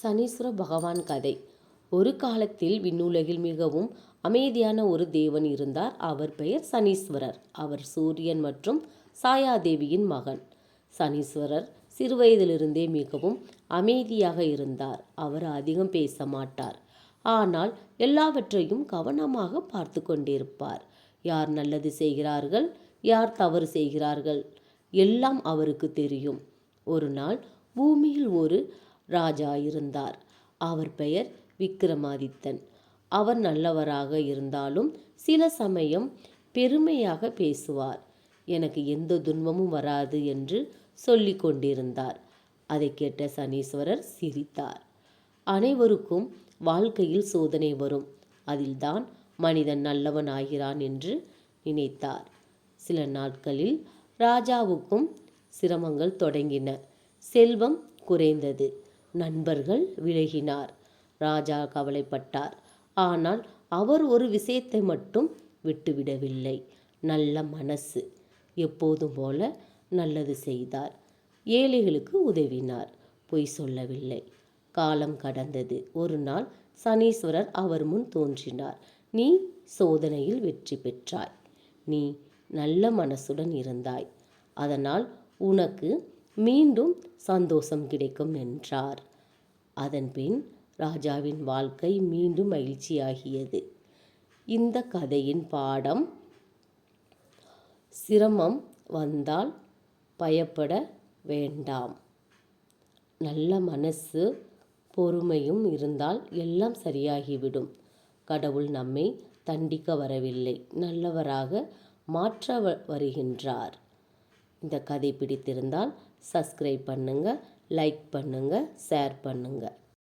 சனீஸ்வர பகவான் கதை. ஒரு காலத்தில் விண்ணுலகில் மிகவும் அமைதியான ஒரு தேவன் இருந்தார். அவர் பெயர் சனீஸ்வரர். அவர் சூரியன் மற்றும் சாயாதேவியின் மகன். சனீஸ்வரர் சிறுவயதிலிருந்தே மிகவும் அமைதியாக இருந்தார். அவர் அதிகம் பேச மாட்டார். ஆனால் எல்லாவற்றையும் கவனமாக பார்த்து கொண்டிருப்பார். யார் நல்லது செய்கிறார்கள், யார் தவறு செய்கிறார்கள் எல்லாம் அவருக்கு தெரியும். ஒரு நாள் பூமியில் ஒரு ராஜா இருந்தார். அவர் பெயர் விக்ரமாதித்தன். அவர் நல்லவராக இருந்தாலும் சில சமயம் பெருமையாக பேசுவார். எனக்கு எந்த துன்பமும் வராது என்று சொல்லி கொண்டிருந்தார். அதை கேட்ட சனீஸ்வரர் சிரித்தார். அனைவருக்கும் வாழ்க்கையில் சோதனை வரும், அதில்தான் மனிதன் நல்லவன் ஆகிறான் என்று நினைத்தார். சில நாட்களில் ராஜாவுக்கும் சிரமங்கள் தொடங்கின. செல்வம் குறைந்தது, நண்பர்கள் விலகினார். ராஜா கவலைப்பட்டார். ஆனால் அவர் ஒரு விஷயத்தை மட்டும் விட்டுவிடவில்லை, நல்ல மனசு. எப்போதும் போல நல்லது செய்தார். ஏழைகளுக்கு உதவினார், பொய் சொல்லவில்லை. காலம் கடந்தது. ஒரு நாள் சனீஸ்வரர் அவர் முன் தோன்றினார். நீ சோதனையில் வெற்றி பெற்றாய். நீ நல்ல மனசுடன் இருந்தாய். அதனால் உனக்கு மீண்டும் சந்தோஷம் கிடைக்கும் என்றார். அதன்பின் ராஜாவின் வாழ்க்கை மீண்டும் மகிழ்ச்சியாகியது. இந்த கதையின் பாடம்: சிரமம் வந்தால் பயப்பட வேண்டாம். நல்ல மனசு பொறுமையும் இருந்தால் எல்லாம் சரியாகிவிடும். கடவுள் நம்மை தண்டிக்க வரவில்லை, நல்லவராக மாற்ற வருகின்றார். இந்த கதை பிடித்திருந்தால் சப்ஸ்கிரைப் பண்ணுங்க, லைக் பண்ணுங்க, ஷேர் பண்ணுங்க.